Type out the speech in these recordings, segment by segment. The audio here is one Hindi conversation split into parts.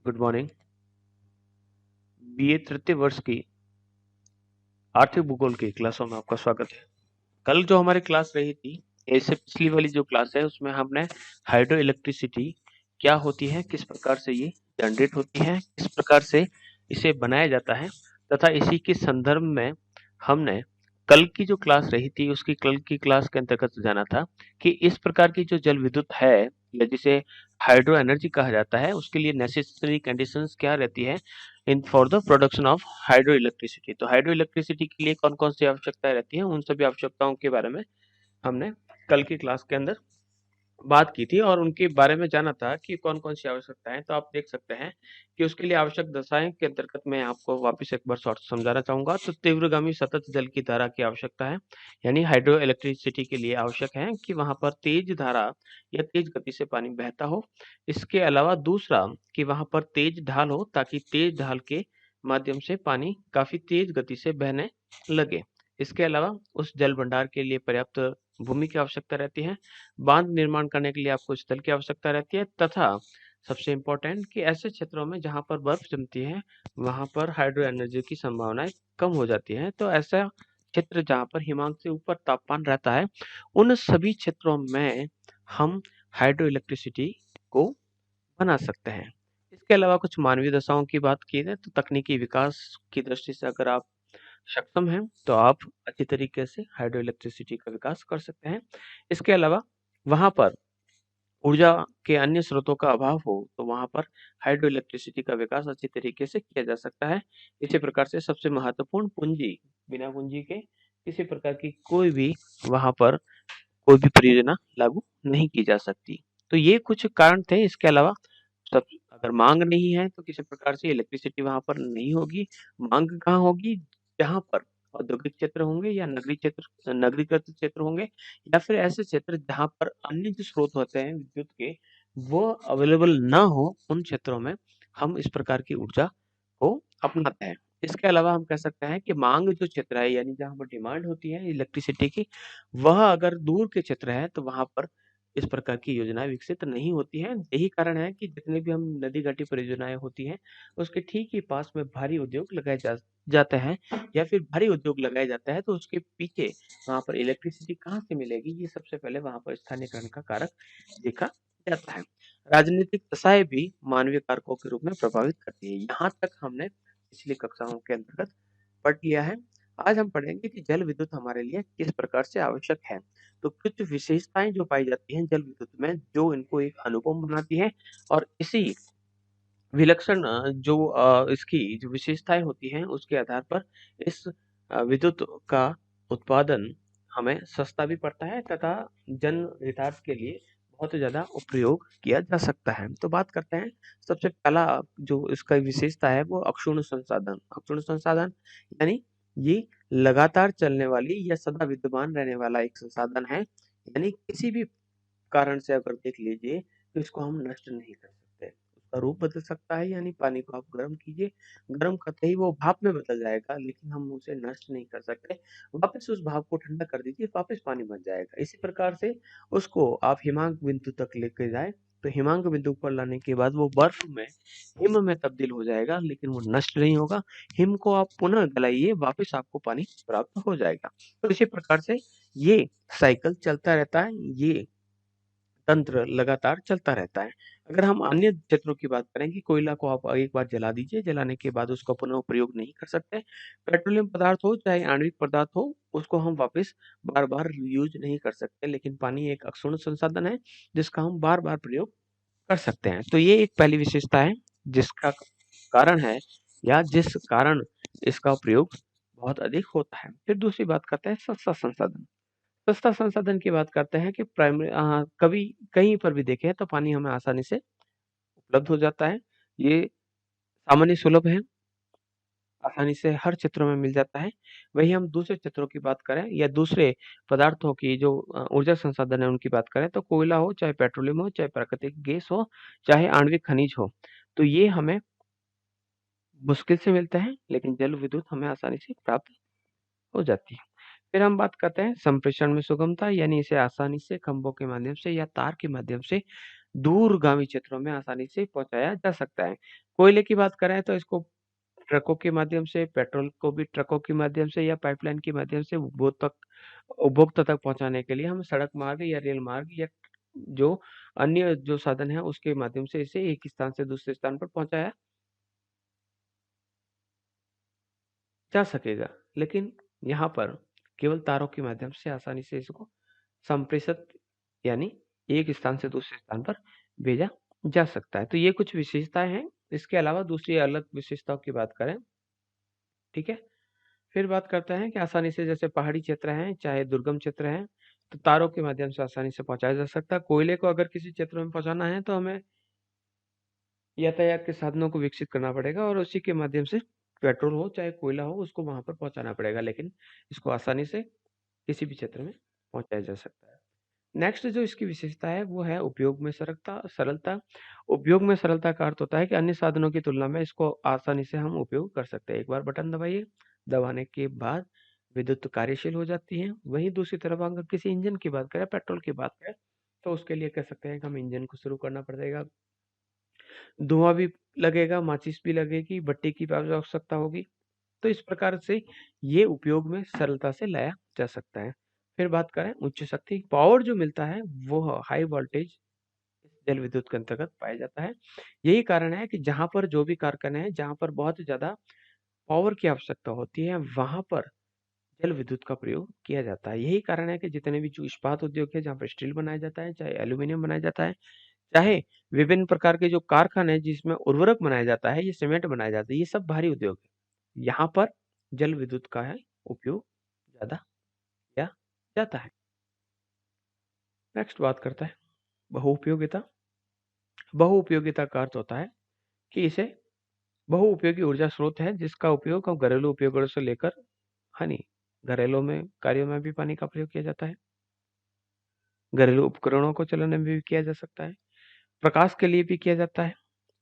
Good morning. बीए तृतीय वर्ष की आर्थिक भूगोल की क्लासों में आपका स्वागत है। कल जो हमारी क्लास रही थी, इससे पिछली वाली जो क्लास है उसमें हमने हाइड्रो इलेक्ट्रिसिटी क्या होती है, किस प्रकार से ये जनरेट होती है, किस प्रकार से इसे बनाया जाता है तथा इसी के संदर्भ में हमने कल की जो क्लास रही थी उसकी कल की क्लास के अंतर्गत जाना था कि इस प्रकार की जो जल विद्युत है या जिसे हाइड्रो एनर्जी कहा जाता है उसके लिए नेसेसरी कंडीशंस क्या रहती है in for the production of hydro electricity. तो हाइड्रो इलेक्ट्रिसिटी के लिए कौन कौन सी आवश्यकताएं रहती हैं, उन सभी आवश्यकताओं के बारे में हमने कल की क्लास के अंदर बात की थी और उनके बारे में जाना था कि कौन-कौन सी आवश्यकताएँ। तो आप देख सकते हैं कि उसके लिए आवश्यक दशाएँ के अंतर्गत मैं आपको वापस एक बार शॉर्ट समझाना चाहूँगा। तो तीव्रगामी सतत जल की धारा की आवश्यकता है, यानी हाइड्रो इलेक्ट्रिसिटी के लिए आवश्यक है कि वहाँ पर तेज धारा या तेज गति से पानी बहता हो। इसके अलावा दूसरा कि वहाँ पर तेज ढाल हो ताकि तेज ढाल के माध्यम से पानी काफ़ी तेज गति से बहने लगे। इसके अलावा उस जल भंडार के लिए पर्याप्त भूमि की आवश्यकता रहती है। बांध निर्माण करने के लिए आपको स्थल की आवश्यकता रहती है तथा सबसे इम्पोर्टेंट कि ऐसे क्षेत्रों में जहाँ पर बर्फ जमती है वहां पर हाइड्रो एनर्जी की संभावनाएं कम हो जाती हैं। तो ऐसा क्षेत्र जहाँ पर हिमांक से ऊपर तापमान रहता है उन सभी क्षेत्रों में हम हाइड्रो इलेक्ट्रिसिटी को बना सकते हैं। इसके अलावा कुछ मानवीय दशाओं की बात की जाए तो तकनीकी विकास की दृष्टि से अगर आप सक्षम हैं तो आप अच्छी तरीके से हाइड्रो इलेक्ट्रिसिटी का विकास कर सकते हैं। इसके अलावा वहां पर ऊर्जा के अन्य स्रोतों का अभाव हो तो वहां पर हाइड्रो इलेक्ट्रिसिटी का विकास अच्छी तरीके से किया जा सकता है। इसी प्रकार से सबसे महत्वपूर्ण पूंजी, बिना पूंजी के किसी प्रकार की कोई भी वहां पर कोई भी परियोजना लागू नहीं की जा सकती। तो ये कुछ कारण थे। इसके अलावा सब अगर मांग नहीं है तो किसी प्रकार से इलेक्ट्रिसिटी वहां पर नहीं होगी। मांग कहाँ होगी? जहां पर औद्योगिक क्षेत्र होंगे या नगरीय क्षेत्र, नगरीकृत क्षेत्र होंगे या फिर ऐसे क्षेत्र जहां पर अन्य जो स्रोत होते हैं विद्युत के वो अवेलेबल ना हो, उन क्षेत्रों में हम इस प्रकार की ऊर्जा को अपनाते हैं। इसके अलावा हम कह सकते हैं कि मांग जो क्षेत्र है यानी जहाँ पर डिमांड होती है इलेक्ट्रिसिटी की, वह अगर दूर के क्षेत्र है तो वहां पर इस प्रकार की योजनाएं विकसित नहीं होती हैं। यही कारण है कि जितनी भी हम नदी घाटी परियोजनाएं होती हैं उसके ठीक ही पास में भारी उद्योग लगाए जाते हैं या फिर भारी उद्योग लगाया जाता है तो उसके पीछे वहां पर इलेक्ट्रिसिटी कहाँ से मिलेगी, ये सबसे पहले वहां पर स्थानीयकरण का कारक देखा जाता है। राजनीतिक दशाएं भी मानवीय कारकों के रूप में प्रभावित करती है। यहाँ तक हमने पिछली कक्षाओं के अंतर्गत पढ़ लिया है। आज हम पढ़ेंगे कि जल विद्युत हमारे लिए किस प्रकार से आवश्यक है। तो कुछ विशेषताएं जो पाई जाती हैं जल विद्युत में जो इनको एक अनुपम बनाती है और इसी विलक्षण जो इसकी जो विशेषताएं होती हैं उसके आधार पर इस विद्युत का उत्पादन हमें सस्ता भी पड़ता है तथा जन हितार्थ के लिए बहुत ज्यादा उपयोग किया जा सकता है। तो बात करते हैं सबसे पहला जो इसका विशेषता है वो अक्षुण्ण संसाधन। अक्षुण्ण संसाधन यानी ये लगातार चलने वाली या सदा विद्यमान रहने वाला एक संसाधन है, यानी किसी भी कारण से अगर देख लीजिए तो इसको हम नष्ट नहीं कर सकते। उसका रूप बदल सकता है, यानी पानी को आप गर्म कीजिए, गर्म करते ही वो भाप में बदल जाएगा लेकिन हम उसे नष्ट नहीं कर सकते। वापस उस भाप को ठंडा कर दीजिए, वापस पानी बन जाएगा। इसी प्रकार से उसको आप हिमांक बिंदु तक लेके जाए तो हिमांक बिंदु पर लाने के बाद वो बर्फ में हिम में तब्दील हो जाएगा लेकिन वो नष्ट नहीं होगा। हिम को आप पुनः गलाइए, वापस आपको पानी प्राप्त हो जाएगा। तो इसी प्रकार से ये साइकिल चलता रहता है, ये तंत्र लगातार चलता रहता है। अगर हम अन्य क्षेत्रों की बात करें कि कोयला को आप एक बार जला दीजिए, जलाने के बाद उसका पुनः प्रयोग नहीं कर सकते। पेट्रोलियम पदार्थ हो चाहे आणविक पदार्थ हो, उसको हम वापस बार-बार यूज़ नहीं कर सकते। लेकिन पानी एक अक्षुण्ण संसाधन है, जिसका हम बार-बार प्रयोग कर सकते हैं। तो ये एक पहली विशेषता है, जिसका कारण है या जिस कारण इसका प्रयोग बहुत अधिक होता है। फिर दूसरी बात करते हैं सस्ता संसाधन। सस्ता संसाधन की बात करते हैं कि कभी कहीं पर भी देखें तो पानी हमें आसानी से उपलब्ध हो जाता है। ये सामान्य सुलभ है, आसानी से हर क्षेत्रों में मिल जाता है। वहीं हम दूसरे क्षेत्रों की बात करें या दूसरे पदार्थों की जो ऊर्जा संसाधन है उनकी बात करें तो कोयला हो, चाहे पेट्रोलियम हो, चाहे प्राकृतिक गैस हो, चाहे आणविक खनिज हो, तो ये हमें मुश्किल से मिलते हैं लेकिन जल विद्युत हमें आसानी से प्राप्त हो जाती है। फिर हम बात करते हैं संप्रेषण में सुगमता, यानी इसे आसानी से खंभों के माध्यम से या तार के माध्यम से दूरगामी क्षेत्रों में आसानी से पहुंचाया जा सकता है। कोयले की बात करें तो इसको ट्रकों के माध्यम से, पेट्रोल को भी ट्रकों के माध्यम से या पाइपलाइन के माध्यम से उपभोक्ता तक पहुंचाने के लिए हम सड़क मार्ग या रेल मार्ग या जो अन्य जो साधन है उसके माध्यम से इसे एक स्थान से दूसरे स्थान पर पहुंचाया जा सकेगा। लेकिन यहाँ पर केवल तारों के माध्यम से आसानी से इसको संप्रेषित यानी एक स्थान से दूसरे स्थान पर भेजा जा सकता है। तो ये कुछ विशेषताएं हैं। इसके अलावा दूसरी अलग विशेषताओं की बात करें, ठीक है। फिर बात करते हैं कि आसानी से जैसे पहाड़ी क्षेत्र हैं, चाहे दुर्गम क्षेत्र हैं, तो तारों के माध्यम से आसानी से पहुंचाया जा सकता है। कोयले को अगर किसी क्षेत्र में पहुंचाना है तो हमें यातायात के साधनों को विकसित करना पड़ेगा और उसी के माध्यम से पेट्रोल हो चाहे कोयला हो उसको वहां पर पहुंचाना पड़ेगा, लेकिन इसको आसानी से किसी भी क्षेत्र में पहुंचाया जा सकता है। नेक्स्ट जो इसकी विशेषता है वो है उपयोग में सरलता। उपयोग में सरलता का अर्थ होता है कि अन्य साधनों की तुलना में इसको आसानी से हम उपयोग कर सकते हैं। एक बार बटन दबाइए, दबाने के बाद विद्युत कार्यशील हो जाती है। वहीं दूसरी तरफ अगर किसी इंजन की बात करें, पेट्रोल की बात करें, तो उसके लिए कह सकते हैं कि हम इंजन को शुरू करना पड़ेगा, धुआं भी लगेगा, माचिस भी लगेगी, भट्टी की भी आवश्यकता होगी। तो इस प्रकार से ये उपयोग में सरलता से लाया जा सकता है। फिर बात करें उच्च शक्ति, पावर जो मिलता है वो हाई वोल्टेज जल विद्युत के अंतर्गत पाया जाता है। यही कारण है कि जहां पर जो भी कारखाने हैं, जहां पर बहुत ज्यादा पावर की आवश्यकता होती है, वहां पर जल विद्युत का प्रयोग किया जाता है। यही कारण है कि जितने भी जो इस्पात उद्योग है, जहाँ पर स्टील बनाया जाता है, चाहे एल्यूमिनियम बनाया जाता है, चाहे विभिन्न प्रकार के जो कारखाने हैं जिसमें उर्वरक बनाया जाता है, ये सीमेंट बनाया जाता है, ये सब भारी उद्योग है। यहाँ पर जल विद्युत का है उपयोग ज्यादा किया जाता है। नेक्स्ट बात करते हैं बहुउपयोगिता। बहुउपयोगिता का अर्थ होता है कि इसे बहुउपयोगी ऊर्जा स्रोत है जिसका उपयोग हम घरेलू उपयोगों से लेकर हानि घरेलू में कार्यों में भी पानी का प्रयोग किया जाता है, घरेलू उपकरणों को चलाने में भी किया जा सकता है, प्रकाश के लिए भी किया जाता है,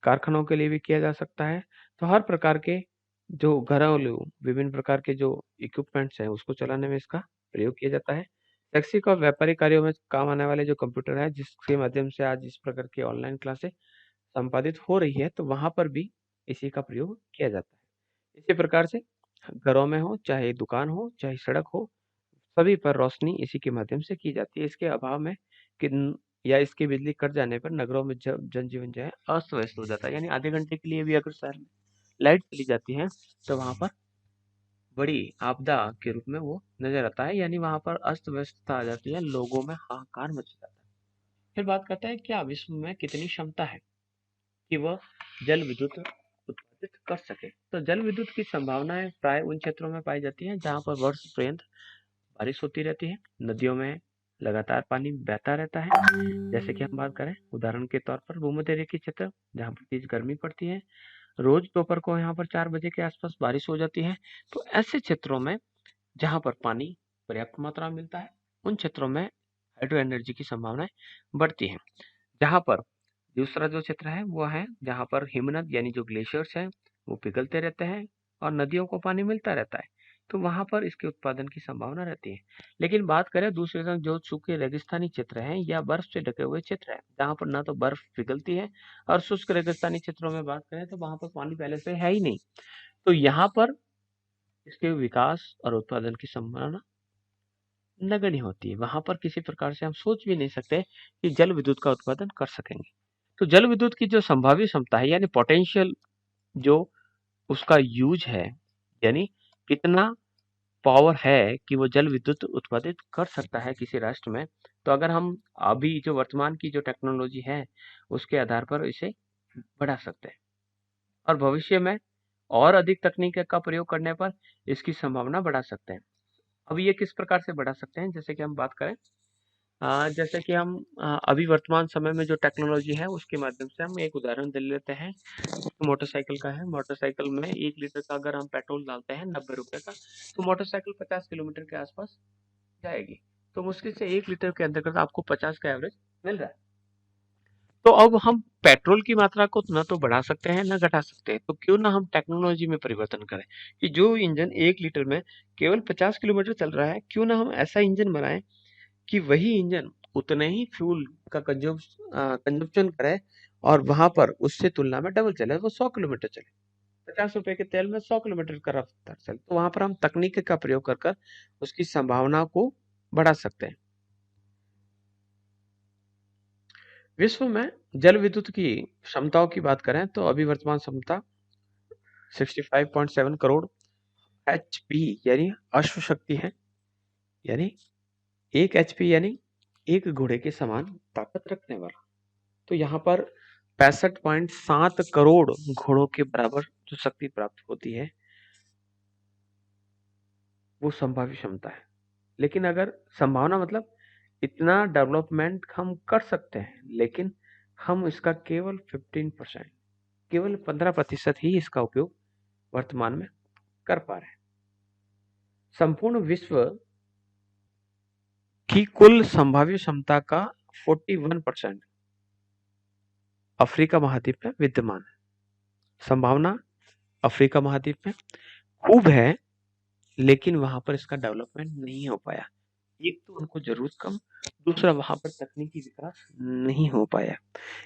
कारखानों के लिए भी किया जा सकता है। तो हर प्रकार के जो घरेलू विभिन्न प्रकार के जो इक्विपमेंट्स हैं उसको चलाने में इसका प्रयोग किया जाता है। शैक्षिक और व्यापारिक कार्यों में काम आने वाले जो कंप्यूटर है जिसके माध्यम से आज इस प्रकार की ऑनलाइन क्लासेस संपादित हो रही है, तो वहां पर भी इसी का प्रयोग किया जाता है। इसी प्रकार से घरों में हो, चाहे दुकान हो, चाहे सड़क हो, सभी पर रोशनी इसी के माध्यम से की जाती है। इसके अभाव में किन या इसकी बिजली कट जाने पर नगरों में जनजीवन जो है अस्त व्यस्त हो जाता है। यानी आधे घंटे के लिए भी अगर शहर में लाइट चली जाती है तो वहां पर बड़ी आपदा के रूप में वो नजर आता है, यानी वहां पर अस्त व्यस्तता आ जाती है, लोगों में हाहाकार मच जाता है। फिर बात करते हैं क्या विश्व में कितनी क्षमता है कि वह जल विद्युत उत्पादित कर सके। तो जल विद्युत की संभावनाएं प्राय उन क्षेत्रों में पाई जाती है जहां पर वर्ष पर्यंत बारिश होती रहती है, नदियों में लगातार पानी बहता रहता है। जैसे कि हम बात करें उदाहरण के तौर पर भूमध्य रेखीय क्षेत्र जहाँ पर तेज गर्मी पड़ती है, रोज दोपहर को यहाँ पर 4 बजे के आसपास बारिश हो जाती है। तो ऐसे क्षेत्रों में जहाँ पर पानी पर्याप्त मात्रा में मिलता है, उन क्षेत्रों में हाइड्रो एनर्जी की संभावनाएं बढ़ती हैं। जहाँ पर दूसरा जो क्षेत्र है वो है जहाँ पर हिमनद यानी जो ग्लेशियर्स हैं वो पिघलते रहते हैं और नदियों को पानी मिलता रहता है, तो वहां पर इसके उत्पादन की संभावना रहती है। लेकिन बात करें दूसरी तरफ जो सूखे रेगिस्तानी क्षेत्र हैं या बर्फ से ढके हुए क्षेत्र हैं जहाँ पर ना तो बर्फ पिघलती है, और शुष्क रेगिस्तानी क्षेत्रों में बात करें तो वहां पर पानी पहले से है ही नहीं, तो यहाँ पर इसके विकास और उत्पादन की संभावना नगण्य होती है। वहां पर किसी प्रकार से हम सोच भी नहीं सकते कि जल विद्युत का उत्पादन कर सकेंगे। तो जल विद्युत की जो संभावित क्षमता है यानी पोटेंशियल जो उसका यूज है, यानी कितना पावर है कि वो जल विद्युत उत्पादित कर सकता है किसी राष्ट्र में, तो अगर हम अभी जो वर्तमान की जो टेक्नोलॉजी है उसके आधार पर इसे बढ़ा सकते हैं और भविष्य में और अधिक तकनीक का प्रयोग करने पर इसकी संभावना बढ़ा सकते हैं। अब ये किस प्रकार से बढ़ा सकते हैं, जैसे कि हम बात करें जैसे कि हम अभी वर्तमान समय में जो टेक्नोलॉजी है उसके माध्यम से हम एक उदाहरण दे लेते हैं। मोटरसाइकिल का है, मोटरसाइकिल में 1 लीटर का अगर हम पेट्रोल डालते हैं 90 रुपए का, तो मोटरसाइकिल 50 किलोमीटर के आसपास जाएगी। तो मुश्किल से 1 लीटर के अंतर्गत आपको 50 का एवरेज मिल रहा है। तो अब हम पेट्रोल की मात्रा को ना तो बढ़ा सकते हैं ना घटा सकते हैं, तो क्यों ना हम टेक्नोलॉजी में परिवर्तन करें कि जो इंजन 1 लीटर में केवल 50 किलोमीटर चल रहा है, क्यों ना हम ऐसा इंजन बनाएं कि वही इंजन उतने ही फ्यूल का कंजप्शन करे और वहां पर उससे तुलना में डबल चले, वो 100 किलोमीटर चले, 50 रुपए के तेल में 100 किलोमीटर का रफ्तार चले, तो वहां पर हम तकनीक का प्रयोग कर कर उसकी संभावना को बढ़ा सकते हैं। विश्व में जल विद्युत की क्षमताओं की बात करें तो अभी वर्तमान क्षमता 65.7 करोड़ HP यानी अश्व शक्ति है, यानी 1 HP यानी एक घोड़े के समान ताकत रखने वाला। तो यहाँ पर 65.7 करोड़ घोड़ों के बराबर जो शक्ति प्राप्त होती है वो संभाव्य क्षमता है। लेकिन अगर संभावना मतलब इतना डेवलपमेंट हम कर सकते हैं, लेकिन हम इसका केवल 15%, केवल 15% ही इसका उपयोग वर्तमान में कर पा रहे हैं। संपूर्ण विश्व की कुल संभाव्य क्षमता का 41% अफ्रीका महाद्वीप में विद्यमान है। संभावना अफ्रीका महाद्वीप में खूब है, लेकिन वहां पर इसका डेवलपमेंट नहीं हो पाया। एक तो उनको जरूरत कम, दूसरा वहां पर तकनीकी विकास नहीं हो पाया।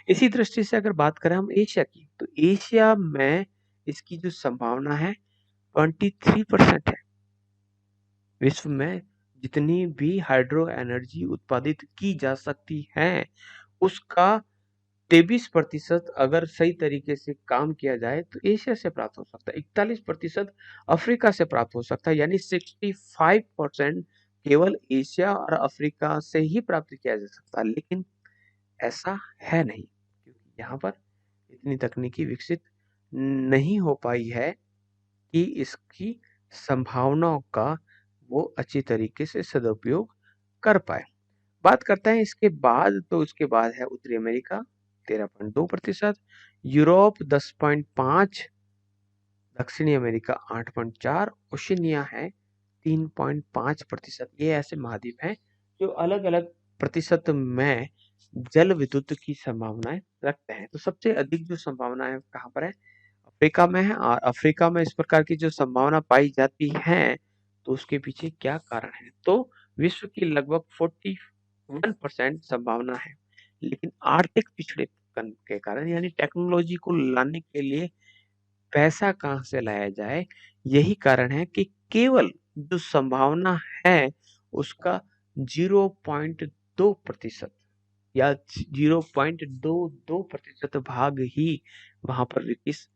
इसी दृष्टि से अगर बात करें हम एशिया की, तो एशिया में इसकी जो संभावना है 23% है। विश्व में जितनी भी हाइड्रो एनर्जी उत्पादित की जा सकती है उसका 23% अगर सही तरीके से काम किया जाए तो एशिया से प्राप्त हो सकता है, 41% अफ्रीका से प्राप्त हो सकता है, यानी 65% केवल एशिया और अफ्रीका से ही प्राप्त किया जा सकता है। लेकिन ऐसा है नहीं, क्योंकि यहाँ पर इतनी तकनीकी विकसित नहीं हो पाई है कि इसकी संभावनाओं का वो अच्छी तरीके से सदुपयोग कर पाए। बात करते हैं इसके बाद, तो उसके बाद है उत्तरी अमेरिका 13.2%, यूरोप 10.5, दक्षिणी अमेरिका 8.4, ओशिनिया है 3.5%। ये ऐसे महाद्वीप हैं जो अलग अलग प्रतिशत में जल विद्युत की संभावनाएं रखते हैं। तो सबसे अधिक जो संभावनाएं कहाँ पर है, अफ्रीका में है। और अफ्रीका में इस प्रकार की जो संभावना पाई जाती है तो उसके पीछे क्या कारण है, तो विश्व की लगभग 41% संभावना है, लेकिन आर्थिक पिछड़ेपन के कारण, यानी टेक्नोलॉजी को लाने के लिए पैसा कहाँ से लाया जाए, यही कारण है कि केवल जो संभावना है उसका 0.2% या 0.22% भाग ही वहां पर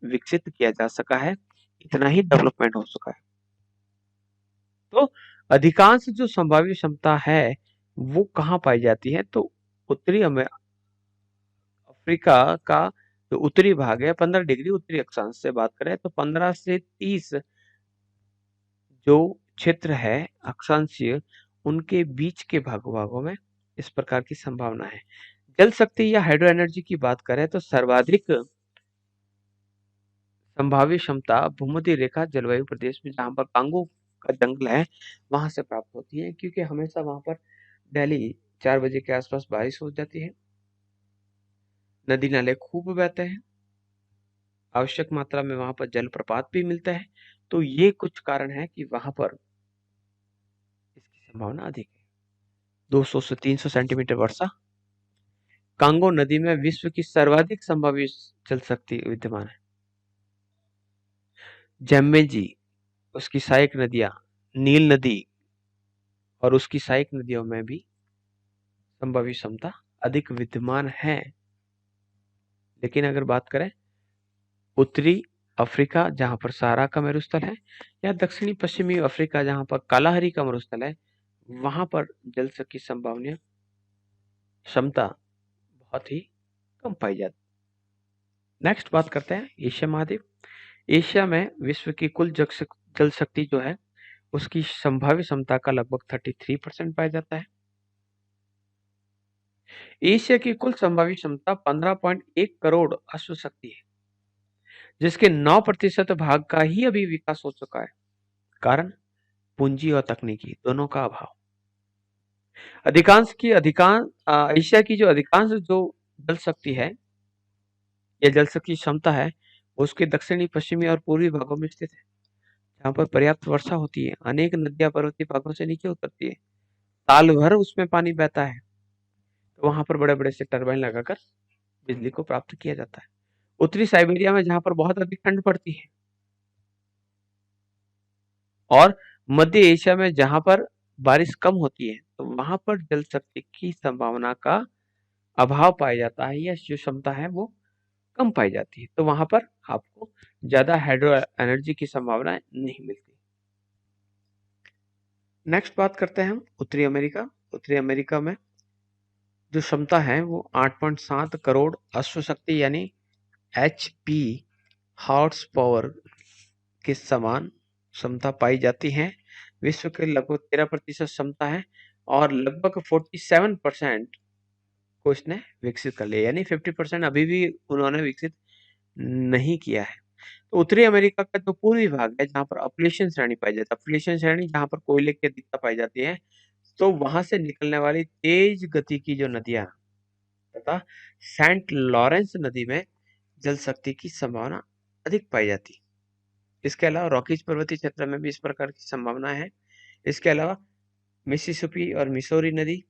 विकसित किया जा सका है, इतना ही डेवलपमेंट हो सका है। तो अधिकांश जो संभाव्य क्षमता है वो कहाँ पाई जाती है, तो उत्तरी अफ्रीका का जो उत्तरी भाग है 15 डिग्री उत्तरी अक्षांश से बात करें तो 15 से 30 जो क्षेत्र है अक्षांशीय, उनके बीच के भागों में इस प्रकार की संभावना है। जल शक्ति या हाइड्रो एनर्जी की बात करें तो सर्वाधिक संभाव्य क्षमता भूमध्य रेखा जलवायु प्रदेश में, जहां पर कांगो का जंगल है, वहां से प्राप्त होती है, क्योंकि हमेशा वहां पर डेली 4 बजे के आसपास बारिश हो जाती है, नदी नाले खूब बहते हैं, आवश्यक मात्रा में वहां पर जलप्रपात भी मिलता है। तो ये कुछ कारण है कि वहां पर इसकी संभावना अधिक है। 200 से 300 सेंटीमीटर वर्षा। कांगो नदी में विश्व की सर्वाधिक संभावित जल शक्ति विद्यमान है। जैम्बेजी, उसकी सहायक नदियां, नील नदी और उसकी सहायक नदियों में भी संभाव्य क्षमता अधिक विद्यमान है। लेकिन अगर बात करें उत्तरी अफ्रीका जहां पर सहारा का मरुस्थल है, या दक्षिणी पश्चिमी अफ्रीका जहां पर कालाहारी का मरुस्थल है, वहां पर जल की संभावना क्षमता बहुत ही कम पाई जाती है। नेक्स्ट बात करते हैं एशिया महाद्वीप। एशिया में विश्व की कुल जल शक्ति जो है उसकी संभाव्य क्षमता का लगभग 33% पाया जाता है। एशिया की कुल संभावित क्षमता 15.1 करोड़ अश्व शक्ति है, जिसके 9% भाग का ही अभी विकास हो चुका है। कारण पूंजी और तकनीकी दोनों का अभाव। एशिया की जो अधिकांश जो जल शक्ति है या जल शक्ति क्षमता है उसके दक्षिणी पश्चिमी और पूर्वी भागों में स्थित है, जहाँ पर पर्याप्त वर्षा होती है, अनेक नदियां पर्वतीय भागों से नीचे उतरती है, साल भर उसमें पानी बहता है, तो वहां पर बड़े बड़े से टरबाइन लगाकर बिजली को प्राप्त किया जाता है। उत्तरी साइबेरिया में जहां पर बहुत अधिक ठंड पड़ती है, और मध्य एशिया में जहां पर बारिश कम होती है, तो वहां पर जल शक्ति की संभावना का अभाव पाया जाता है, या जो क्षमता है वो कम पाई जाती है। तो वहां पर आपको ज्यादा हाइड्रो एनर्जी की संभावना नहीं मिलती। नेक्स्ट बात करते हैं हम उत्तरी अमेरिका। उत्तरी अमेरिका में जो क्षमता है वो 8.7 करोड़ अश्व शक्ति यानी HP हॉर्स पावर के समान क्षमता पाई जाती है। विश्व के लगभग 13% क्षमता है, और लगभग 47% को इसने विकसित कर लिया, यानी 50% अभी भी उन्होंने विकसित नहीं किया है। तो उत्तरी अमेरिका का जो पूर्वी भाग है, जहाँ पर अपलेशियन श्रेणी पाई जाती है, अपलेशियन श्रेणी जहाँ पर कोयले की अधिकता पाई जाती है, तो वहां से निकलने वाली तेज गति की जो नदियां तथा सेंट लॉरेंस नदी में जल शक्ति की संभावना अधिक पाई जाती है। इसके अलावा रॉकीज पर्वतीय क्षेत्र में भी इस प्रकार की संभावना है। इसके अलावा मिसिसिपी और मिसौरी नदी,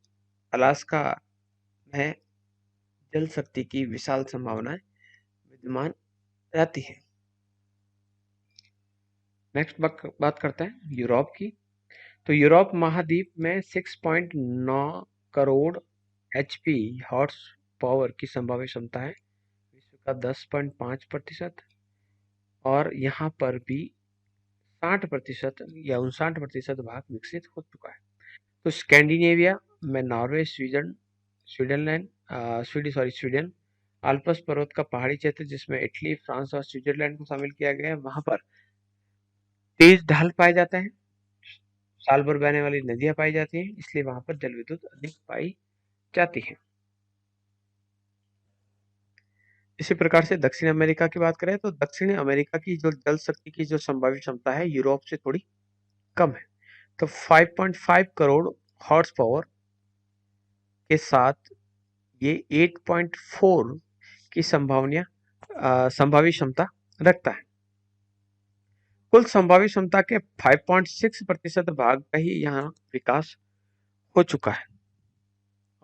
अलास्का में जल शक्ति की विशाल संभावनाएं विद्यमान रहती है। नेक्स्ट बात करते हैं यूरोप की। तो यूरोप महाद्वीप में 6.9 करोड़ HP हॉर्स पावर की संभावित क्षमता है, विश्व का 10.5%, और यहाँ पर भी 60% या 59% भाग विकसित हो चुका है। तो स्कैंडिनेविया में नॉर्वे, स्वीडन, आल्प्स पर्वत का पहाड़ी क्षेत्र जिसमें इटली, फ्रांस और स्विट्जरलैंड को शामिल किया गया है, वहां पर तेज ढाल पाए जाते हैं, साल भर बहने वाली नदियां पाई जाती हैं, इसलिए वहां पर जल विद्युत अधिक पाई जाती है। इसी प्रकार से दक्षिण अमेरिका की बात करें तो दक्षिण अमेरिका की जो जल शक्ति की जो संभावित क्षमता है यूरोप से थोड़ी कम है। तो 5.5 करोड़ हॉर्स पावर के साथ ये 8.4 की संभावित क्षमता रखता है। कुल संभावित क्षमता के 5.6% भाग का ही यहाँ विकास हो चुका है,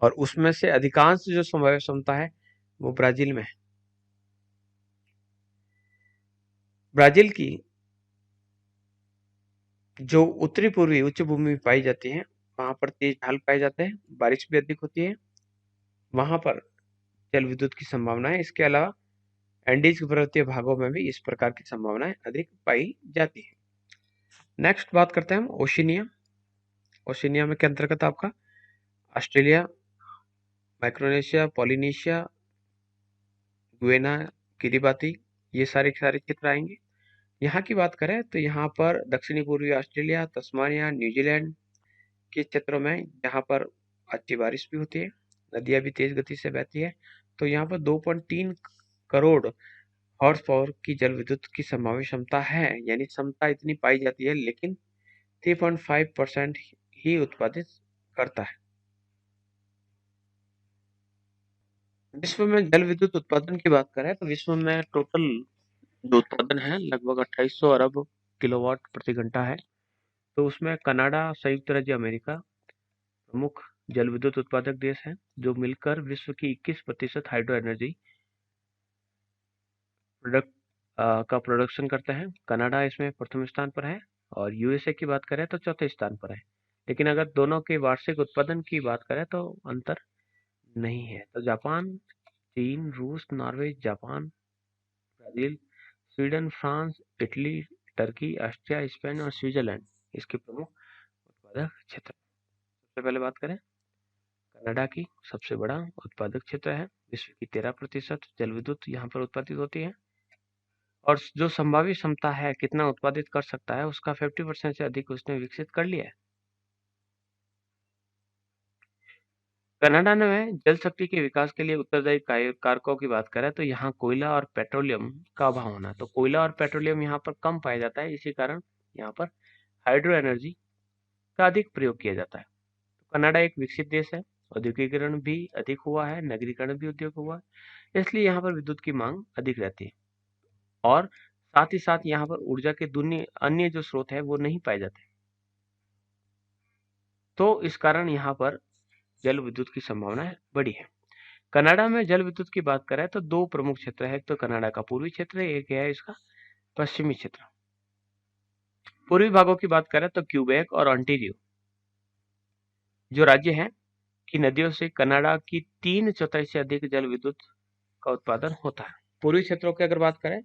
और उसमें से अधिकांश जो संभावित क्षमता है वो ब्राजील में है। ब्राजील की जो उत्तरी पूर्वी उच्च भूमि पाई जाती है, वहां पर तेज ढाल पाए जाते हैं, बारिश भी अधिक होती है, वहां पर जल विद्युत की संभावना है। इसके अलावा एंडीज पर्वतीय भागों में भी इस प्रकार की संभावनाएं अधिक पाई जाती है। नेक्स्ट बात करते हैं हम ओशिनिया। ओशिनिया में के अंतर्गत आपका ऑस्ट्रेलिया, माइक्रोनेशिया, पॉलिनेशिया, गुएना, किरिबाती, ये सारे सारे क्षेत्र आएंगे। यहाँ की बात करें तो यहाँ पर दक्षिणी पूर्वी ऑस्ट्रेलिया, तस्मानिया, न्यूजीलैंड के क्षेत्रों में यहाँ पर अच्छी बारिश भी होती है, नदियां भी तेज गति से बहती है। तो यहाँ पर 2.3 करोड़ हॉर्स पावर की जल विद्युत की संभावित क्षमता है, यानी क्षमता इतनी पाई जाती है, लेकिन 3.5% ही उत्पादित करता है। विश्व में जल विद्युत उत्पादन की बात करें तो विश्व में टोटल जो उत्पादन है लगभग 2800 अरब किलोवाट प्रति घंटा है। तो उसमें कनाडा, संयुक्त राज्य अमेरिका प्रमुख जल विद्युत उत्पादक देश हैं, जो मिलकर विश्व की 21% हाइड्रो एनर्जी प्रोडक्ट का प्रोडक्शन करते हैं। कनाडा इसमें प्रथम स्थान पर है, और USA की बात करें तो चौथे स्थान पर है। लेकिन अगर दोनों के वार्षिक उत्पादन की बात करें तो अंतर नहीं है। तो जापान, चीन, रूस, Norway, Japan, Brazil, Sweden, France, Italy, Turkey, Austria, Spain और स्विट्जरलैंड इसके प्रमुख उत्पादक क्षेत्र। सबसे पहले बात करें कनाडा की, सबसे बड़ा उत्पादक क्षेत्र है, विश्व की 13% जल विद्युत यहाँ पर उत्पादित होती है, और जो संभावित क्षमता है कितना उत्पादित कर सकता है उसका 50% से अधिक उसने विकसित कर लिया है। कनाडा में जल शक्ति के विकास के लिए उत्तरदायी कारकों की बात करें तो यहाँ कोयला और पेट्रोलियम का अभाव होना, तो कोयला और पेट्रोलियम यहाँ पर कम पाया जाता है, इसी कारण यहाँ पर हाइड्रो एनर्जी का अधिक प्रयोग किया जाता है। तो कनाडा एक विकसित देश है, औद्योगिकरण भी अधिक हुआ है, नगरीकरण भी उद्योग हुआ है, इसलिए यहाँ पर विद्युत की मांग अधिक रहती है, और साथ ही साथ यहाँ पर ऊर्जा के अन्य जो स्रोत है वो नहीं पाए जाते। तो इस कारण यहाँ पर जल विद्युत की संभावना बड़ी है। कनाडा में जल विद्युत की बात करें तो दो प्रमुख क्षेत्र है, तो कनाडा का पूर्वी क्षेत्र, एक है इसका पश्चिमी क्षेत्र। पूर्वी भागों की बात करें तो क्यूबेक और ऑन्टारियो जो राज्य है की नदियों से कनाडा की 3/4 से अधिक जल विद्युत का उत्पादन होता है। पूर्वी क्षेत्रों की अगर बात करें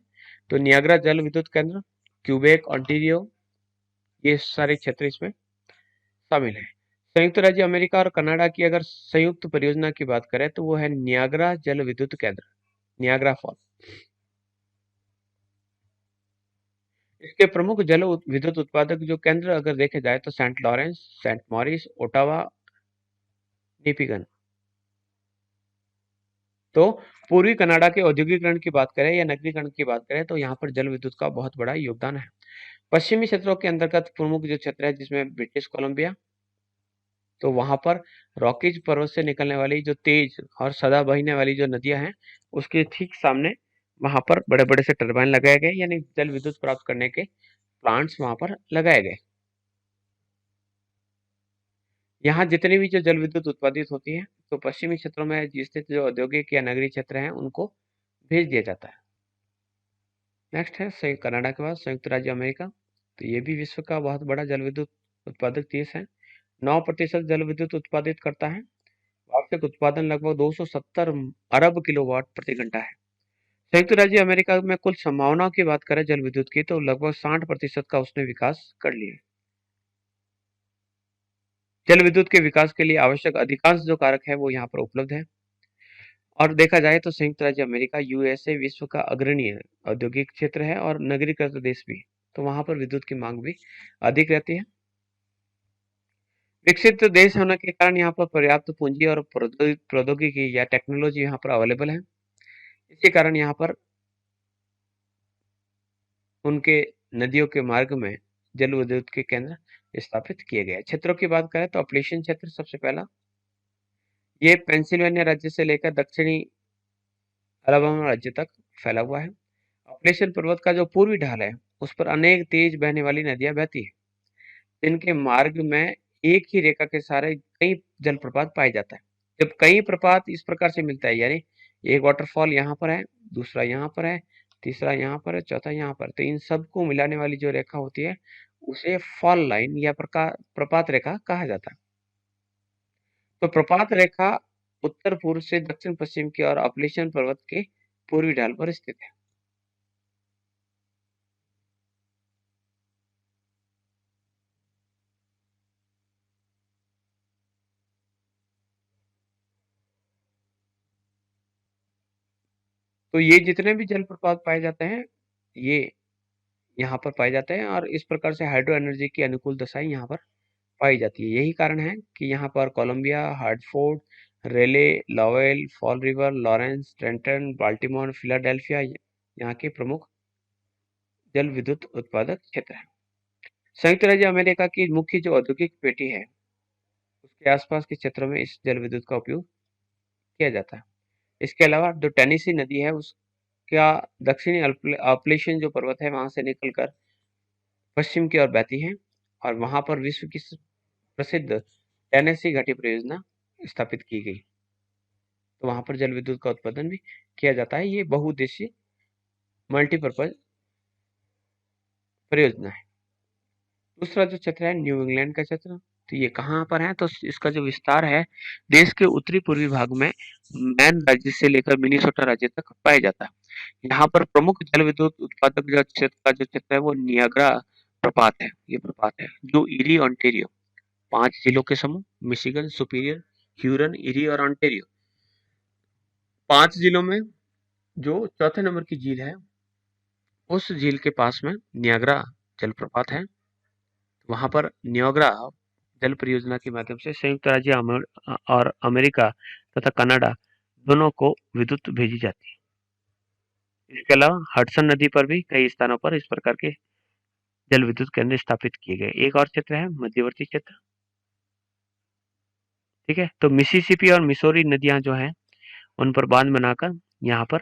तो नियाग्रा जल विद्युत केंद्र, क्यूबेक, ऑन्टारियो, ये सारे क्षेत्र इसमें शामिल है। संयुक्त राज्य अमेरिका और कनाडा की अगर संयुक्त परियोजना की बात करें तो वो है नियाग्रा जल विद्युत केंद्र, नियाग्रा फॉल। इसके प्रमुख जल विद्युत उत्पादक जो केंद्र अगर देखे जाए तो Saint Lawrence, Saint Maurice, Ottawa, Nipigon. तो पूर्वी कनाडा के औद्योगिकरण की बात करें या नगरीकरण की बात करें तो यहाँ पर जल विद्युत का बहुत बड़ा योगदान है। पश्चिमी क्षेत्रों के अंतर्गत प्रमुख जो क्षेत्र है जिसमें ब्रिटिश कोलंबिया, तो वहां पर रॉकीज पर्वत से निकलने वाली जो तेज और सदा बहने वाली जो नदियां हैं उसके ठीक सामने वहां पर बड़े बड़े से टरबाइन लगाए गए, यानी जल विद्युत प्राप्त करने के प्लांट्स वहां पर लगाए गए। यहाँ जितनी भी जो जल विद्युत उत्पादित होती है तो पश्चिमी क्षेत्रों में स्थित जो औद्योगिक या नगरीय क्षेत्र हैं उनको भेज दिया जाता है। नेक्स्ट है कनाडा के बाद संयुक्त राज्य अमेरिका, तो ये भी विश्व का बहुत बड़ा जल विद्युत उत्पादक देश है। 9% जल विद्युत उत्पादित करता है। वार्षिक उत्पादन लगभग 270 अरब किलोवाट प्रति घंटा है। संयुक्त राज्य अमेरिका में कुल संभावनाओं की बात करें जल विद्युत की तो लगभग 60% का उसने विकास कर लिया। जल विद्युत के विकास के लिए आवश्यक अधिकांश जो कारक है वो यहाँ पर उपलब्ध है। और देखा जाए तो संयुक्त राज्य अमेरिका यूएसए विश्व का अग्रणी औद्योगिक क्षेत्र है और नगरीकृत देश भी, तो वहां पर विद्युत की मांग भी अधिक रहती है। विकसित देश होने के कारण यहाँ पर पर्याप्त पूंजी और प्रौद्योगिकी या टेक्नोलॉजी यहाँ पर अवेलेबल है। इसी कारण यहाँ पर उनके नदियों के मार्ग में जल विद्युत के केंद्र स्थापित किए गए। क्षेत्रों की बात करें तो अपलेशियन क्षेत्र सबसे पहला, ये पेंसिल्वेनिया राज्य से लेकर दक्षिणी अलाबामा राज्य तक फैला हुआ है। अपलेशियन पर्वत का जो पूर्वी ढाल है उस पर अनेक तेज बहने वाली नदियां बहती है। इनके मार्ग में एक ही रेखा के सारे कई जलप्रपात पाए जाता है। जब कई प्रपात इस प्रकार से मिलता है, यानी एक वाटरफॉल यहाँ पर है, दूसरा यहाँ पर है, तीसरा यहाँ पर है, चौथा यहाँ पर, तो इन सबको मिलाने वाली जो रेखा होती है उसे फॉल लाइन या प्रपात रेखा कहा जाता है। तो प्रपात रेखा उत्तर पूर्व से दक्षिण पश्चिम की ओर अपलेशियन पर्वत के पूर्वी ढाल पर स्थित है। तो ये जितने भी जलप्रपात पाए जाते हैं ये यहाँ पर पाए जाते हैं और इस प्रकार से हाइड्रो एनर्जी की अनुकूल दशाएं यहाँ पर पाई जाती है। यही कारण है कि यहाँ पर Columbia, Hartford, Raleigh, Lowell, Fall River, Lawrence, Trenton, Baltimore, Philadelphia यहाँ के प्रमुख जल विद्युत उत्पादक क्षेत्र हैं। संयुक्त राज्य अमेरिका की मुख्य जो औद्योगिक पेटी है उसके आसपास के क्षेत्रों में इस जल विद्युत का उपयोग किया जाता है। इसके अलावा जो टेनेसी नदी है उसका दक्षिणी अपलेशियन जो पर्वत है वहां से निकलकर पश्चिम की ओर बहती है और वहां पर विश्व की प्रसिद्ध टेनेसी घाटी परियोजना स्थापित की गई, तो वहां पर जल विद्युत का उत्पादन भी किया जाता है। ये बहुउद्देशीय मल्टीपर्पज परियोजना है। दूसरा जो क्षेत्र है न्यू इंग्लैंड का क्षेत्र, तो ये कहाँ पर है, तो इसका जो विस्तार है देश के उत्तरी पूर्वी भाग में मैन राज्य से लेकर मिनीसोटा राज्य तक पाया जाता है। यहाँ पर प्रमुख जल विद्युत उत्पादक जो क्षेत्र है वो नियाग्रा प्रपात है। ये प्रपात है जो इरी ऑन्टेरियो 5 जिलों के समूह मिशिगन, सुपीरियर, ह्यूरन, इरी और ऑन्टेरियो 5 जिलों में जो चौथे नंबर की झील है उस झील के पास में नियाग्रा जलप्रपात है। वहां पर नियाग्रा जल परियोजना के माध्यम से संयुक्त राज्य और अमेरिका तथा कनाडा दोनों को विद्युत भेजी जाती है। इसके अलावा हडसन नदी पर भी कई स्थानों पर इस प्रकार के जल विद्युत केंद्र स्थापित किए गए। एक और क्षेत्र है मध्यवर्ती क्षेत्र, ठीक है। तो मिसिसिपी और मिसौरी नदियां जो हैं उन पर बांध बनाकर यहाँ पर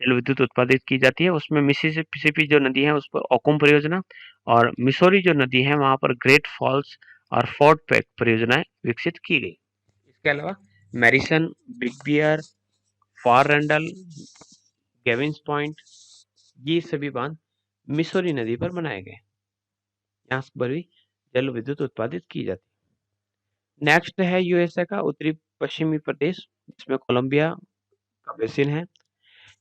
जल विद्युत उत्पादित की जाती है। उसमें मिसिसिपी जो नदी है उस पर ओकुम परियोजना और मिसौरी जो नदी है वहां पर ग्रेट फॉल्स और फोर्ट पैक परियोजनाएं विकसित की गई। इसके अलावा मैरिसन, बिग बियर, फार रैंडल, गेविंस पॉइंट, ये सभी बांध मिसौरी नदी पर बनाए गए। यहाँ पर भी जल विद्युत उत्पादित की जाती है। नेक्स्ट है यूएसए का उत्तरी पश्चिमी प्रदेश, जिसमें कोलंबिया का बेसिन है।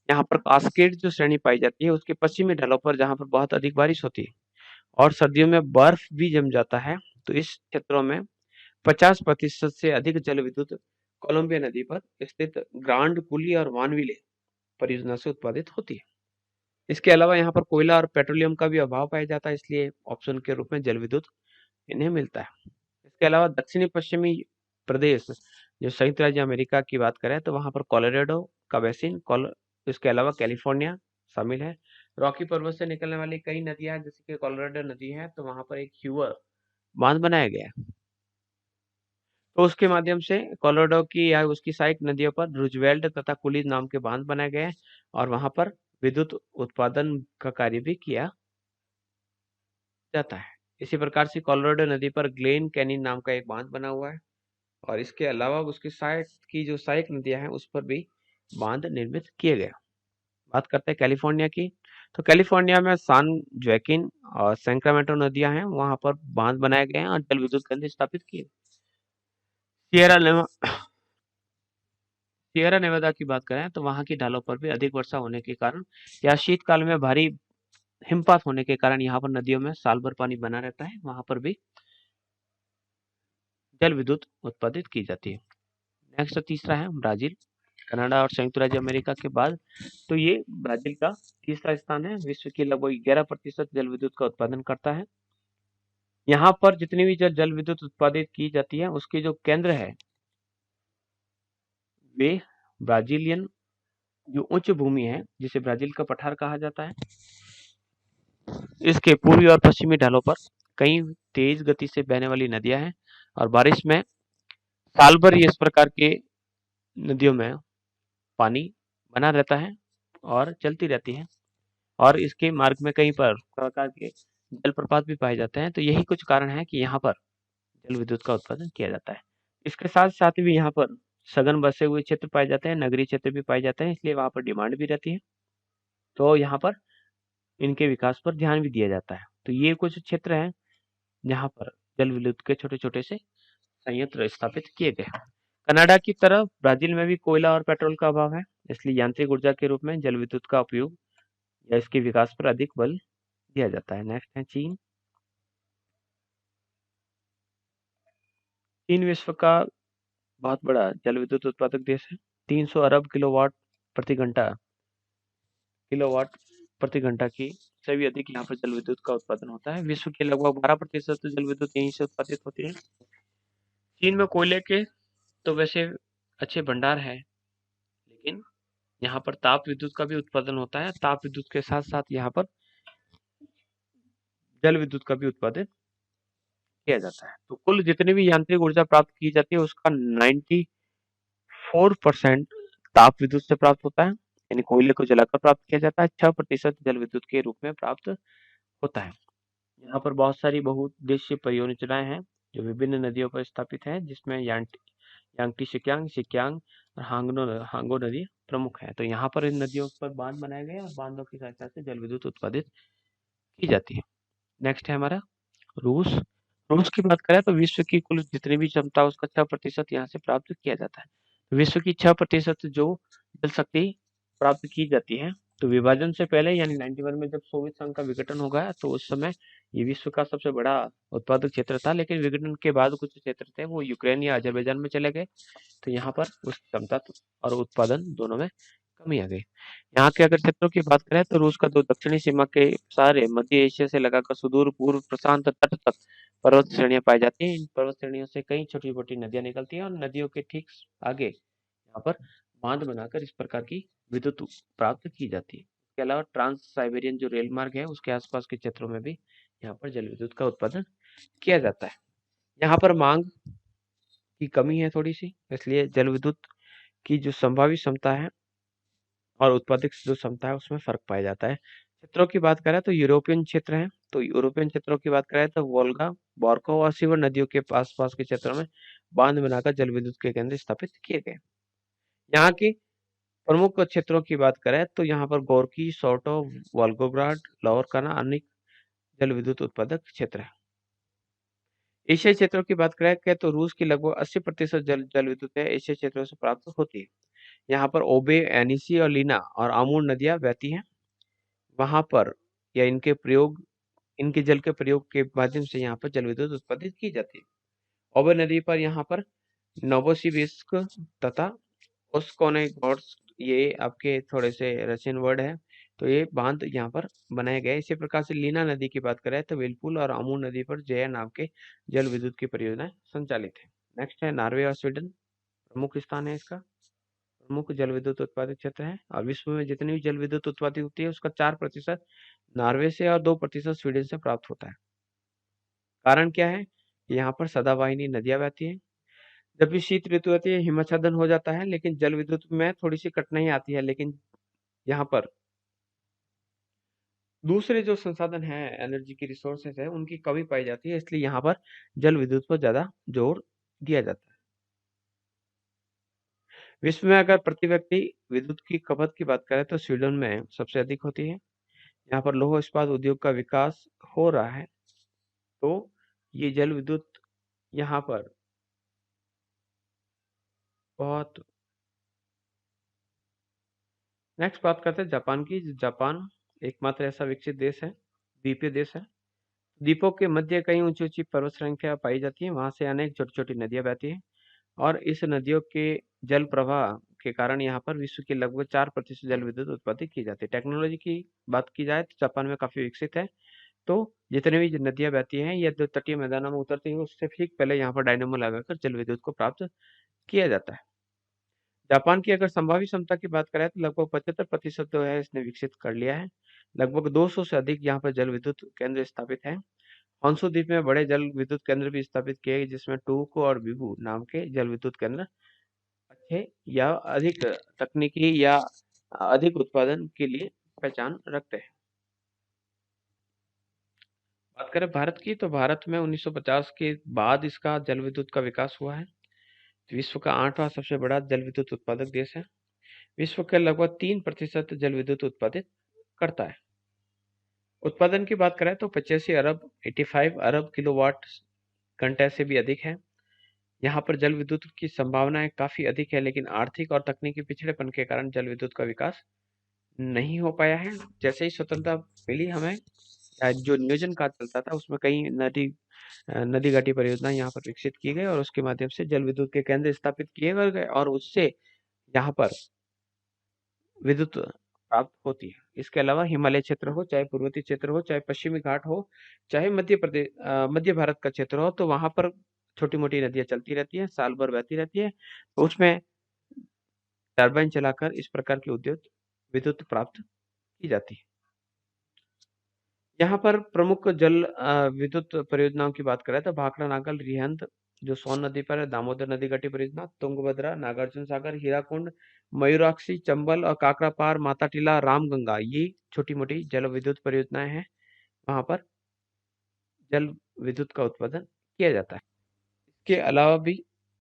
यहाँ पर कास्केड जो श्रेणी पाई जाती है उसके पश्चिमी ढलों पर, जहाँ पर बहुत अधिक बारिश होती है और सर्दियों में बर्फ भी जम जाता है, तो इस क्षेत्रों में 50% से अधिक जल विद्युत कोलंबिया नदी पर स्थित ग्रांड कुली और वानविले परियोजना से उत्पादित होती है। इसके अलावा यहाँ पर कोयला और पेट्रोलियम का भी अभाव पाया जाता है, इसलिए ऑप्शन के रूप में जल विद्युत इन्हें मिलता है। इसके अलावा दक्षिणी पश्चिमी प्रदेश, जो संयुक्त राज्य अमेरिका की बात करें तो वहां पर कोलोराडो का बेसिन, इसके अलावा कैलिफोर्निया शामिल है। रॉकी पर्वत से निकलने वाली कई नदियां हैं, जैसे कि कोलोराडो नदी है, तो वहां पर एक ह्यूअर बांध बनाया गया है। तो उसके माध्यम से कोलोराडो की या उसकी सहायक नदियों पर रूजवेल्ट तथा कुली नाम के बांध बनाए गए हैं और वहां पर विद्युत उत्पादन का कार्य भी किया जाता है। इसी प्रकार से कोलोराडो नदी पर ग्लेन कैनिन नाम का एक बांध बना हुआ है और इसके अलावा उसकी साइड की जो सहायक नदियां हैं उस पर भी बांध निर्मित किए गए। बात करते हैं कैलिफोर्निया की, तो कैलिफोर्निया में सान जोaquin और सैक्रामेंटो नदियां हैं, वहां पर बांध बनाए गए हैं और जल विद्युत केंद्र स्थापित किए। सियरा नेवादा की बात करें तो वहां की ढालों पर भी अधिक वर्षा होने के कारण या शीतकाल में भारी हिमपात होने के कारण यहाँ पर नदियों में साल भर पानी बना रहता है, वहां पर भी जल विद्युत उत्पादित की जाती है। नेक्स्ट तीसरा है ब्राजील। कनाडा और संयुक्त राज्य अमेरिका के बाद तो ये ब्राजील का तीसरा स्थान है, विश्व की लगभग 11% जल विद्युत का उत्पादन करता है। यहाँ पर जितनी भी जल विद्युत उत्पादित की जाती है उसके जो केंद्र है वे ब्राजीलियन जो उच्च भूमि है, जिसे ब्राजील का पठार कहा जाता है, इसके पूर्वी और पश्चिमी ढालों पर कई तेज गति से बहने वाली नदियां हैं और बारिश में साल भर इस प्रकार के नदियों में पानी बना रहता है और चलती रहती है और इसके मार्ग में कई प्रकार के जलप्रपात भी पाए जाते हैं। तो यही कुछ कारण है कि यहाँ पर जल विद्युत का उत्पादन किया जाता है। इसके साथ साथ भी यहाँ पर सघन बसे हुए क्षेत्र पाए जाते हैं, नगरीय क्षेत्र भी पाए जाते हैं, इसलिए वहाँ पर डिमांड भी रहती है, तो यहाँ पर इनके विकास पर ध्यान भी दिया जाता है। तो ये कुछ क्षेत्र हैं जहाँ पर जल विद्युत के छोटे छोटे से संयंत्र स्थापित किए गए। कनाडा की तरह ब्राजील में भी कोयला और पेट्रोल का अभाव है, इसलिए यांत्रिक ऊर्जा के रूप में जल विद्युत का उपयोग या इसके विकास पर अधिक बल दिया जाता है। नेक्स्ट है चीन। चीन विश्व का बहुत बड़ा जल विद्युत उत्पादक देश है। 300 अरब किलोवाट प्रति घंटा की से भी अधिक यहाँ पर जल विद्युत का उत्पादन होता है। विश्व के लगभग 12% जल विद्युत यहीं से उत्पादित होती है। चीन में कोयले के तो वैसे अच्छे भंडार है, लेकिन यहाँ पर ताप विद्युत का भी उत्पादन होता है। ताप विद्युत के साथ साथ यहाँ पर जल विद्युत का भी उत्पादन किया जाता है। तो कुल जितनी भी यांत्रिक ऊर्जा प्राप्त की जाती है उसका 94% ताप विद्युत से प्राप्त होता है, यानी कोयले को जलाकर प्राप्त किया जाता है। 6% जल विद्युत के रूप में प्राप्त होता है। यहाँ पर बहुत सारी बहुउद्देशीय परियोजनाएं हैं जो विभिन्न नदियों पर स्थापित है, जिसमें यांगटी सिक्यांग, सिक्यांग और हांगो नदी प्रमुख है। तो यहाँ पर इन नदियों पर बांध बनाए गए और बांधों की सहायता से जल विद्युत उत्पादित की जाती है। नेक्स्ट है हमारा रूस। रूस की बात करें तो विश्व की कुल जितनी भी क्षमता उसका 6% यहाँ से प्राप्त किया जाता है। विश्व की 6% जो जल शक्ति प्राप्त की जाती है, तो विभाजन से पहले यानी 91 में जब सोवियत संघ का विघटन हो गया तो उस समय ये विश्व का सबसे बड़ा उत्पादक क्षेत्र था, लेकिन विघटन के बाद कुछ क्षेत्र थे वो यूक्रेन या अजरबैजान में चले गए, तो यहाँ पर उस क्षमता और उत्पादन दोनों में कमी आ गई। यहाँ के अगर क्षेत्रों की बात करें तो रूस का जो दक्षिणी सीमा के सारे मध्य एशिया से लगाकर सुदूर पूर्व प्रशांत तट तक पर्वत श्रेणियां पाई जाती हैं। इन पर्वत श्रेणियों से कई छोटी छोटी नदियां निकलती हैं और नदियों के ठीक आगे यहाँ पर बांध बनाकर इस प्रकार की विद्युत प्राप्त की जाती है। इसके अलावा ट्रांस साइबेरियन जो रेल मार्ग है उसके आसपास के क्षेत्रों में भी यहाँ पर जल विद्युत का उत्पादन किया जाता है। यहाँ पर मांग की कमी है थोड़ी सी, इसलिए जल विद्युत की जो संभावित क्षमता है और उत्पादक जो क्षमता है उसमें फर्क पाया जाता है। क्षेत्रों की बात करें तो यूरोपियन क्षेत्र है, तो यूरोपियन क्षेत्रों की बात करें तो वोल्गा, बॉर्को और सीवर नदियों के आस-पास के क्षेत्रों में बांध बनाकर जल विद्युत के केंद्र स्थापित किए गए। यहाँ की प्रमुख क्षेत्रों की बात करें तो यहाँ पर गोर्की, सोटो, वोल्गोग्राड, लोअर काना अन्य जल विद्युत उत्पादक क्षेत्र है। एशियाई क्षेत्रों की बात करें तो रूस की लगभग 80% जल विद्युत है एशियाई क्षेत्रों से प्राप्त होती है। यहाँ पर ओबे, एनिसी और लीना और आमूर नदियां बहती हैं। वहां पर या इनके जल के प्रयोग के माध्यम से यहाँ पर जल विद्युत उत्पादित की जाती है। ओबे नदी पर यहाँ पर नोवोसिबिर्स्क तथा ओस्कोनेगोर्स्क, ये आपके थोड़े से रशियन वर्ड है, तो ये बांध यहाँ पर बनाए गए। इसी प्रकार से लीना नदी की बात करें तो विलपुल और अमूर नदी पर जया नाम के जल विद्युत की परियोजनाएं संचालित है। नेक्स्ट है नॉर्वे और स्वीडन, प्रमुख स्थान है इसका, प्रमुख जल विद्युत उत्पादित क्षेत्र है और विश्व में जितनी भी जल विद्युत उत्पादित होती है उसका 4% नॉर्वे से और 2% स्वीडन से प्राप्त होता है। कारण क्या है? यहाँ पर सदाबहानी नदियां बहती हैं। जब भी शीत ऋतु आती है हिमच्छादन हो जाता है, लेकिन जल विद्युत में थोड़ी सी कठिनाई आती है, लेकिन यहाँ पर दूसरे जो संसाधन है, एनर्जी की रिसोर्सेज है, उनकी कमी पाई जाती है, इसलिए यहाँ पर जल विद्युत पर ज्यादा जोर दिया जाता है। विश्व में अगर प्रति व्यक्ति विद्युत की खपत की बात करें तो स्वीडन में सबसे अधिक होती है। यहाँ पर लौह इस्पात उद्योग का विकास हो रहा है, तो ये जल विद्युत यहाँ पर बहुत। नेक्स्ट बात करते हैं जापान की। जापान एकमात्र ऐसा विकसित देश है, द्वीपीय देश है। द्वीपों के मध्य कई ऊंची ऊंची पर्वत श्रृंखला पाई जाती है, वहां से अनेक छोटी छोटी नदियां बहती हैं और इस नदियों के जल प्रवाह के कारण यहाँ पर विश्व की लगभग 4% जल विद्युत उत्पादित की जाती है। टेक्नोलॉजी की बात की जाए तो जापान में काफी विकसित है, तो जितने भी नदियां बहती हैं या जो तटीय मैदानों में उतरती हैं उससे ठीक पहले यहाँ पर डायनेमो लगाकर जल विद्युत को प्राप्त किया जाता है। जापान की अगर संभावित क्षमता की बात करें तो लगभग 75% जो है इसने विकसित कर लिया है। लगभग 200 से अधिक यहाँ पर जल विद्युत केंद्र स्थापित हैं। हॉन्शू द्वीप में बड़े जल विद्युत केंद्र भी स्थापित किए गए, जिसमें टोहोकू और बिबू नाम के जल विद्युत केंद्र अच्छे या अधिक तकनीकी या अधिक उत्पादन के लिए पहचान रखते हैं। बात करें भारत की तो भारत में 1950 के बाद इसका जल विद्युत का विकास हुआ है। विश्व का 8वां सबसे बड़ा जल विद्युत उत्पादक देश है। विश्व के लगभग 3% जल विद्युत उत्पादित करता है। उत्पादन की बात करें तो 85 अरब किलोवाट घंटे से भी अधिक है। यहाँ पर जल विद्युत की संभावनाएं काफी अधिक है, लेकिन आर्थिक और तकनीकी पिछड़ेपन के कारण जल विद्युत का विकास नहीं हो पाया है। जैसे ही स्वतंत्रता मिली हमें, जो नियोजन कार्य चलता था उसमें कई नदी घाटी परियोजना यहाँ पर विकसित की गई और उसके माध्यम से जल विद्युत के केंद्र स्थापित किए गए और उससे यहाँ पर विद्युत प्राप्त होती है। इसके अलावा हिमालय क्षेत्र हो, चाहे पर्वतीय क्षेत्र हो, चाहे पश्चिमी घाट हो, चाहे मध्य भारत का क्षेत्र हो, तो वहां पर छोटी मोटी नदियां चलती रहती हैं, साल भर बहती रहती है, तो उसमें टरबाइन चलाकर इस प्रकार की उद्योग विद्युत प्राप्त की जाती है। यहाँ पर प्रमुख विद्युत परियोजनाओं की बात करें तो भाखड़ा नागल, रिहंद जो सोन नदी पर है, दामोदर नदी घाटी परियोजना, तुंगभद्रा, नागार्जुन सागर, हीराकुंड, मयूराक्षी, चंबल और काकरापार, माता टीला, रामगंगा, ये छोटी मोटी जल विद्युत परियोजनाएं हैं। वहां पर जल विद्युत का उत्पादन किया जाता है। इसके अलावा भी